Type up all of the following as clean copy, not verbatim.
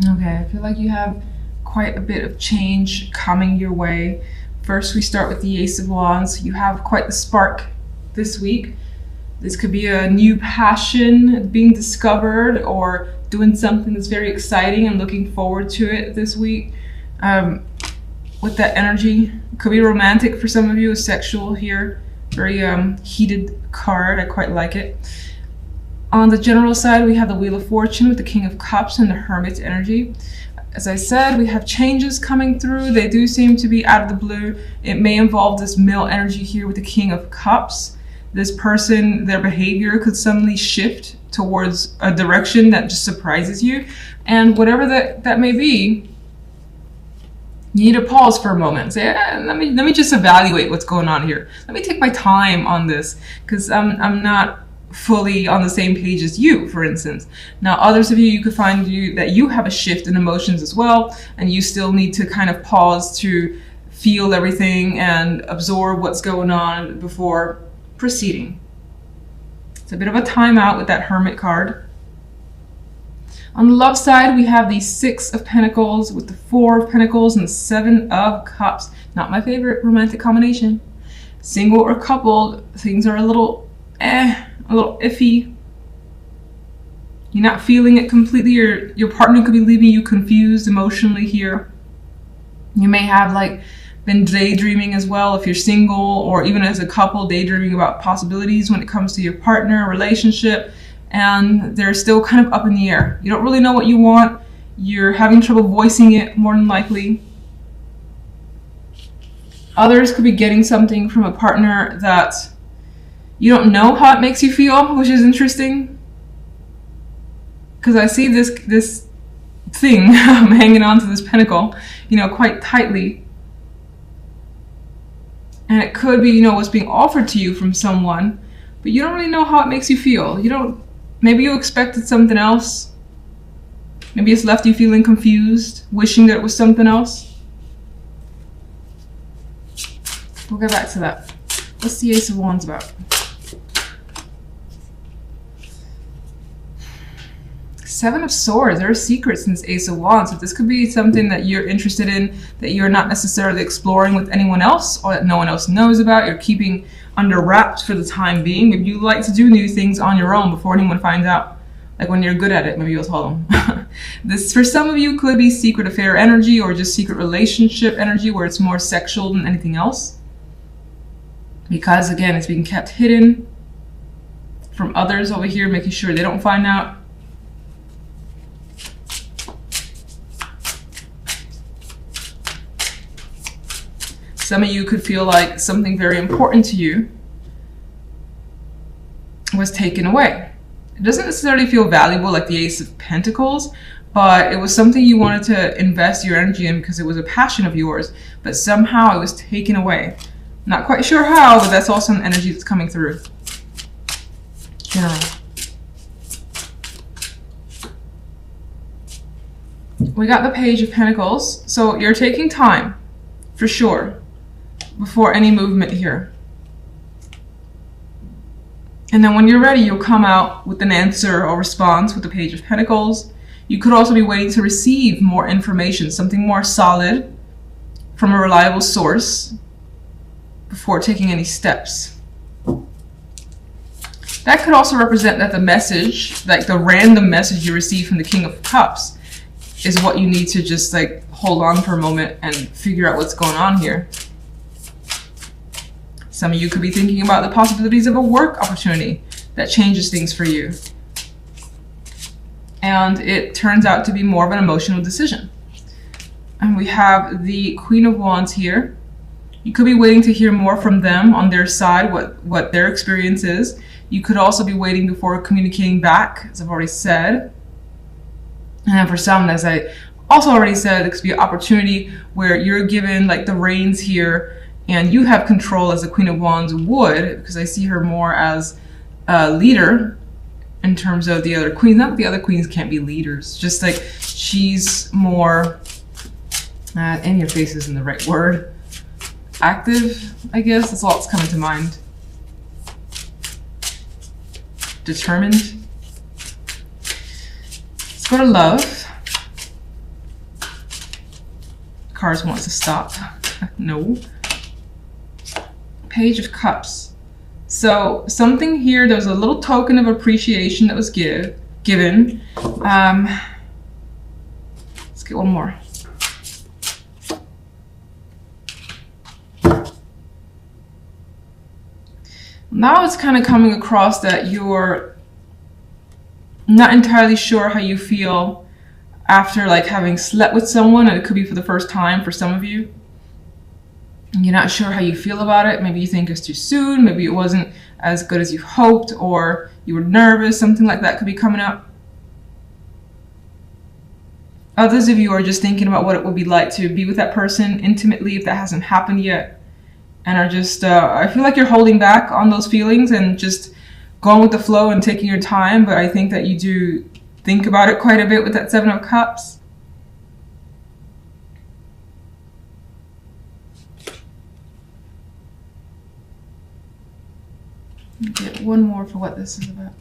Okay, I feel like you have quite a bit of change coming your way. First, we start with the Ace of Wands. You have quite the spark this week. This could be a new passion being discovered or doing something that's very exciting and looking forward to it this week. With that energy, it could be romantic for some of you, sexual here. Very heated card, I quite like it. On the general side, we have the Wheel of Fortune with the King of Cups and the Hermit energy. As I said, we have changes coming through. They do seem to be out of the blue. It may involve this male energy here with the King of Cups. This person, their behavior could suddenly shift towards a direction that just surprises you. And whatever that may be, you need to pause for a moment and say, let me just evaluate what's going on here. Let me take my time on this, because I'm not fully on the same page as you, for instance. Now, others of you could find that you have a shift in emotions as well, and you still need to kind of pause to feel everything and absorb what's going on before proceeding. It's a bit of a timeout with that Hermit card. On the love side, we have the Six of Pentacles with the Four of Pentacles and the Seven of Cups. Not my favorite romantic combination. Single or coupled, things are a little iffy. You're not feeling it completely. Your partner could be leaving you confused emotionally here. You may have been daydreaming as well if you're single, or even as a couple, daydreaming about possibilities when it comes to your partner, relationship, and they're still kind of up in the air. You don't really know what you want. You're having trouble voicing it, more than likely. Others could be getting something from a partner that you don't know how it makes you feel, which is interesting. Because I see this thing hanging on to this pentacle, quite tightly. And it could be, what's being offered to you from someone, but you don't really know how it makes you feel. Maybe you expected something else. Maybe it's left you feeling confused, wishing that it was something else. We'll get back to that. What's the Ace of Wands about? Seven of Swords. There are secrets in this Ace of Wands. So this could be something that you're interested in, that you're not necessarily exploring with anyone else, or that no one else knows about. You're keeping under wraps for the time being. Maybe you like to do new things on your own before anyone finds out. Like when you're good at it, maybe you'll tell them. This, for some of you, could be secret affair energy or just secret relationship energy where it's more sexual than anything else. Because, again, it's being kept hidden from others over here, making sure they don't find out. Some of you could feel like something very important to you was taken away. It doesn't necessarily feel valuable like the Ace of Pentacles, but it was something you wanted to invest your energy in because it was a passion of yours, but somehow it was taken away. Not quite sure how, but that's also an energy that's coming through. General. We got the Page of Pentacles, so you're taking time, for sure, before any movement here. And then when you're ready, you'll come out with an answer or response with the Page of Pentacles. You could also be waiting to receive more information, something more solid from a reliable source before taking any steps. That could also represent that the message, like the random message you receive from the King of Cups, is what you need to just hold on for a moment and figure out what's going on here. Some of you could be thinking about the possibilities of a work opportunity that changes things for you. And it turns out to be more of an emotional decision. And we have the Queen of Wands here. You could be waiting to hear more from them on their side, what their experience is. You could also be waiting before communicating back, as I've already said. And then for some, as I also already said, it could be an opportunity where you're given the reins here and you have control as the Queen of Wands would, because I see her more as a leader in terms of the other queens. Not that the other queens can't be leaders, just she's more, in your face isn't the right word, active, I guess. That's all that's coming to mind. Determined. Let's go to love. cards wants to stop. No. Page of Cups. So something here, there's a little token of appreciation that was given. Let's get one more. Now it's kind of coming across that you're not entirely sure how you feel after like having slept with someone, and it could be for the first time for some of you. You're not sure how you feel about it. Maybe you think it's too soon, maybe it wasn't as good as you hoped, or you were nervous, something like that could be coming up. Others of you are just thinking about what it would be like to be with that person intimately if that hasn't happened yet, and are just, I feel like you're holding back on those feelings and just going with the flow and taking your time, but I think that you do think about it quite a bit with that Seven of Cups. Get one more for what this is about.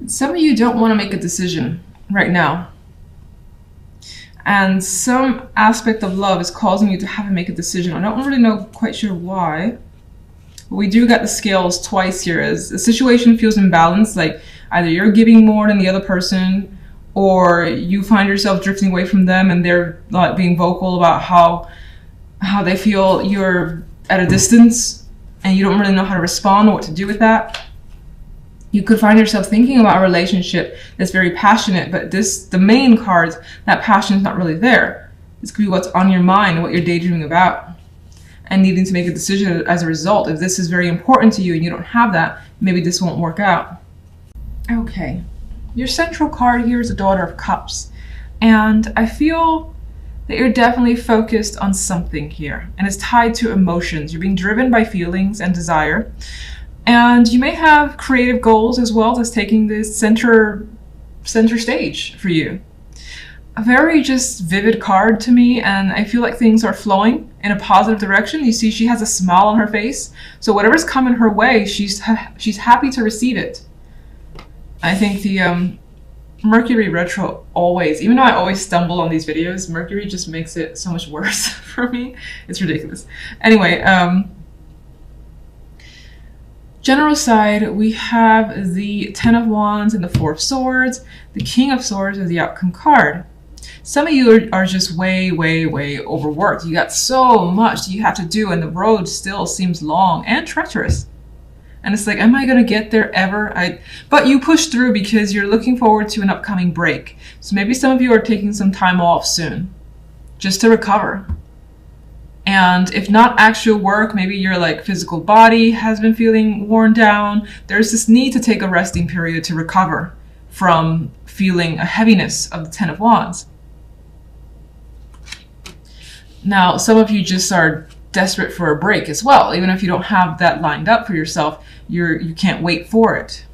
Some of you don't want to make a decision right now. And some aspect of love is causing you to have to make a decision. I don't really know, quite sure why. But we do get the scales twice here as the situation feels imbalanced, like either you're giving more than the other person, or you find yourself drifting away from them and they're not being vocal about how they feel you're at a distance and you don't really know how to respond or what to do with that. You could find yourself thinking about a relationship that's very passionate, but the main cards, that passion is not really there. This could be what's on your mind and what you're daydreaming about, and needing to make a decision as a result. If this is very important to you and you don't have that, maybe this won't work out. Okay. Your central card here is the Daughter of Cups, and I feel that you're definitely focused on something here, and it's tied to emotions. You're being driven by feelings and desire, and you may have creative goals as well that's taking this center stage for you. A very just vivid card to me, and I feel like things are flowing in a positive direction. You see she has a smile on her face, so whatever's coming her way, she's happy to receive it. I think the Mercury retro always, even though I always stumble on these videos, Mercury just makes it so much worse for me. It's ridiculous. Anyway, general side, we have the Ten of Wands and the Four of Swords. The King of Swords is the outcome card. Some of you are just way overworked. You got so much that you have to do, and the road still seems long and treacherous. And it's like, am I going to get there ever? But you push through because you're looking forward to an upcoming break. So maybe some of you are taking some time off soon just to recover. And if not actual work, maybe your like physical body has been feeling worn down. There's this need to take a resting period to recover from feeling a heaviness of the Ten of Wands. Now, some of you just are desperate for a break as well. Even if you don't have that lined up for yourself, you can't wait for it.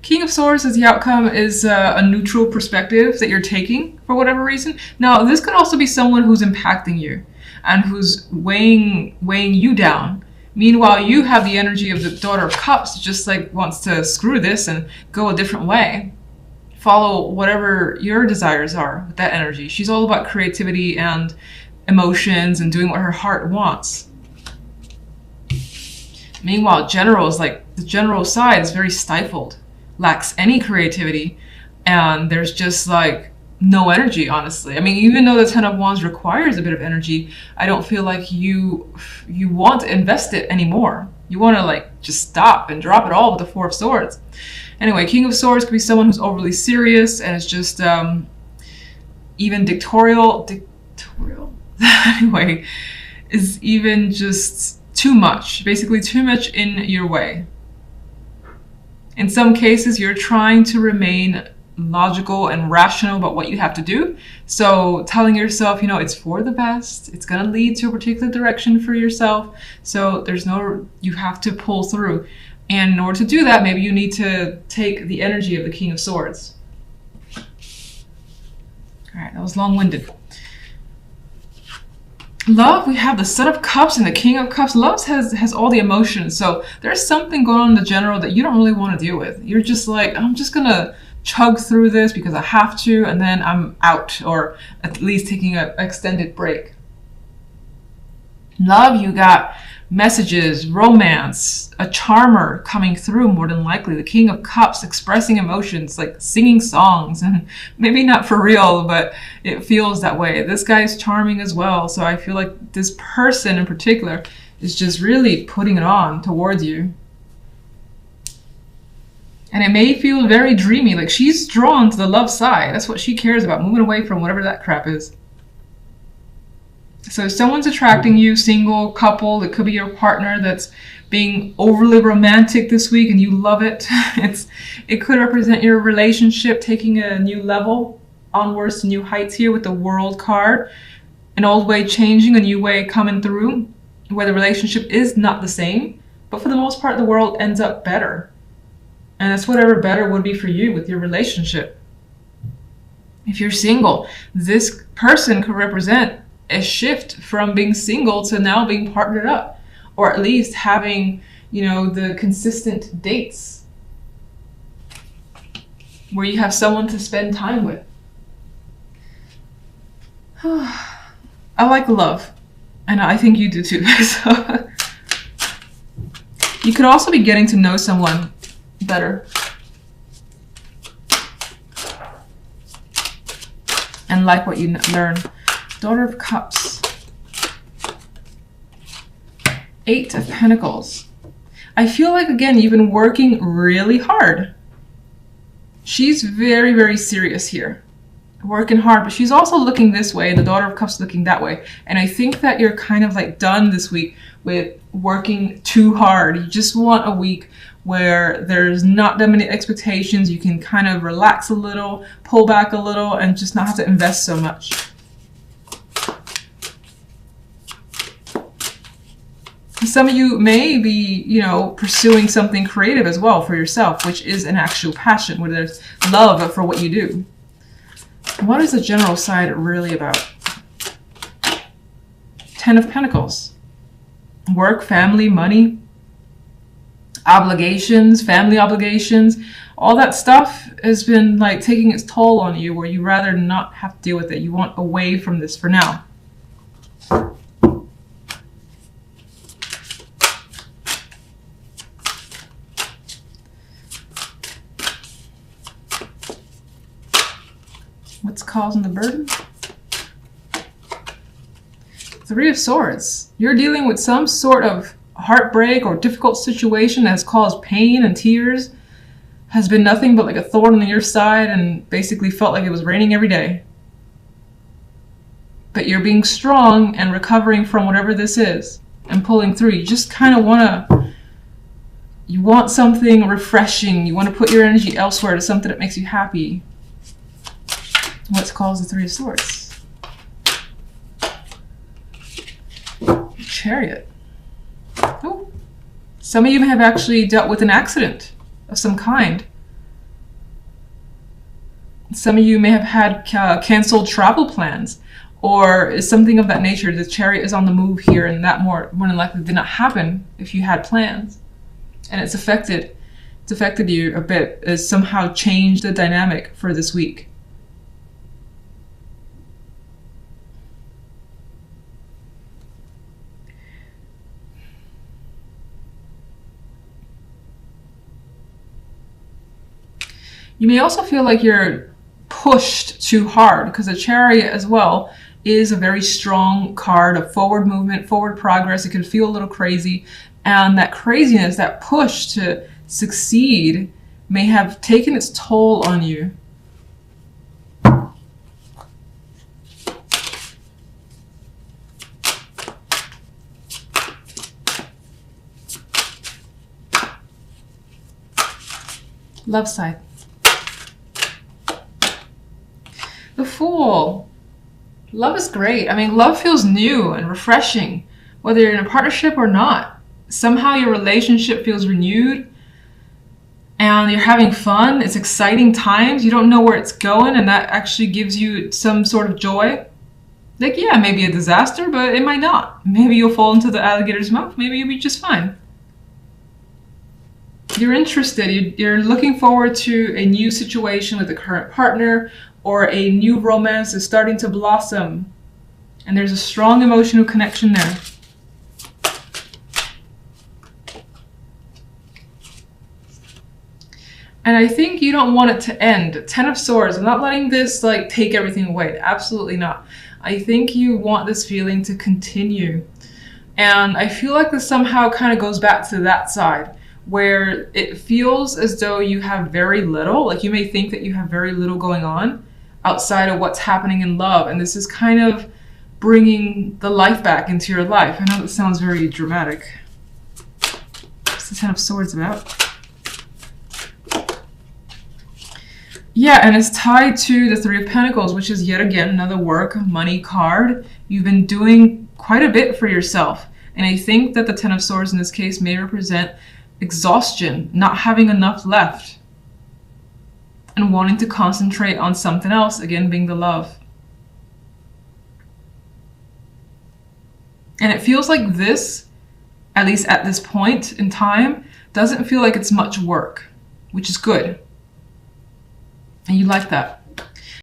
King of Swords as the outcome is a neutral perspective that you're taking for whatever reason. Now, this could also be someone who's impacting you and who's weighing you down. Meanwhile, you have the energy of the Daughter of Cups, just like wants to screw this and go a different way. Follow whatever your desires are with that energy. She's all about creativity and emotions and doing what her heart wants. Meanwhile, the general side is very stifled, lacks any creativity, and there's just like no energy, honestly. I mean, even though the Ten of Wands requires a bit of energy, I don't feel like you want to invest it anymore. You want to like just stop and drop it all with the Four of Swords. Anyway, King of Swords could be someone who's overly serious and is just even dictatorial. Anyway, is even just too much, basically too much in your way. In some cases, you're trying to remain logical and rational about what you have to do. So telling yourself, it's for the best, it's going to lead to a particular direction for yourself. So you have to pull through. And in order to do that, maybe you need to take the energy of the King of Swords. All right, that was long-winded. Love, we have the Son of Cups and the King of Cups. Love has all the emotions. So there's something going on in the general that you don't really want to deal with. You're just like, I'm just gonna chug through this because I have to, and then I'm out, or at least taking an extended break. Love, you got messages, romance, a charmer coming through more than likely. The King of Cups expressing emotions, like singing songs, and maybe not for real, but it feels that way. This guy's charming as well. So I feel like this person in particular is just really putting it on towards you. And it may feel very dreamy, like she's drawn to the love side. That's what she cares about, moving away from whatever that crap is. So if someone's attracting you, single, couple, it could be your partner that's being overly romantic this week and you love it. It could represent your relationship taking a new level, onwards to new heights here with the World card. An old way changing, a new way coming through, where the relationship is not the same, but for the most part the world ends up better. And that's whatever better would be for you with your relationship. If you're single, this person could represent a shift from being single to now being partnered up, or at least having, the consistent dates where you have someone to spend time with. I like love, and I think you do too. So you could also be getting to know someone better and like what you learn. Daughter of Cups. 8 of Pentacles. I feel like, again, you've been working really hard. She's very, very serious here. Working hard, but she's also looking this way, and the Daughter of Cups looking that way. And I think that you're kind of like done this week with working too hard. You just want a week where there's not that many expectations. You can kind of relax a little, pull back a little, and just not have to invest so much. Some of you may be, pursuing something creative as well for yourself, which is an actual passion, where there's love for what you do. What is the general side really about? 10 of Pentacles. Work, family, money, obligations, family obligations. All that stuff has been like taking its toll on you, where you rather not have to deal with it. You want away from this for now. What's causing the burden? 3 of Swords. You're dealing with some sort of heartbreak or difficult situation that has caused pain and tears. Has been nothing but like a thorn on your side and basically felt like it was raining every day. But you're being strong and recovering from whatever this is and pulling through. You just kind of you want something refreshing. You want to put your energy elsewhere to something that makes you happy. What's caused the 3 of Swords? Chariot. Oh. Some of you may have actually dealt with an accident of some kind. Some of you may have had canceled travel plans, or something of that nature. The Chariot is on the move here, and that more than likely did not happen if you had plans. And it's affected you a bit. It's somehow changed the dynamic for this week. You may also feel like you're pushed too hard, because the Chariot as well is a very strong card of forward movement, forward progress. It can feel a little crazy, and that craziness, that push to succeed, may have taken its toll on you. Love side. The Fool. Love is great. I mean, love feels new and refreshing, whether you're in a partnership or not. Somehow your relationship feels renewed and you're having fun. It's exciting times. You don't know where it's going, and that actually gives you some sort of joy. Like, yeah, maybe a disaster, but it might not. Maybe you'll fall into the alligator's mouth. Maybe you'll be just fine. You're interested. You're looking forward to a new situation with a current partner, or a new romance is starting to blossom. And there's a strong emotional connection there. And I think you don't want it to end. Ten of Swords. I'm not letting this like take everything away. Absolutely not. I think you want this feeling to continue. And I feel like this somehow kind of goes back to that side, where it feels as though you have very little. Like, you may think that you have very little going on outside of what's happening in love. And this is kind of bringing the life back into your life. I know that sounds very dramatic. What's the Ten of Swords about? Yeah, and it's tied to the Three of Pentacles, which is yet again another work, money card. You've been doing quite a bit for yourself. And I think that the Ten of Swords in this case may represent exhaustion, not having enough left, and wanting to concentrate on something else, again being the love. And it feels like this, at least at this point in time, doesn't feel like it's much work, which is good. And you like that.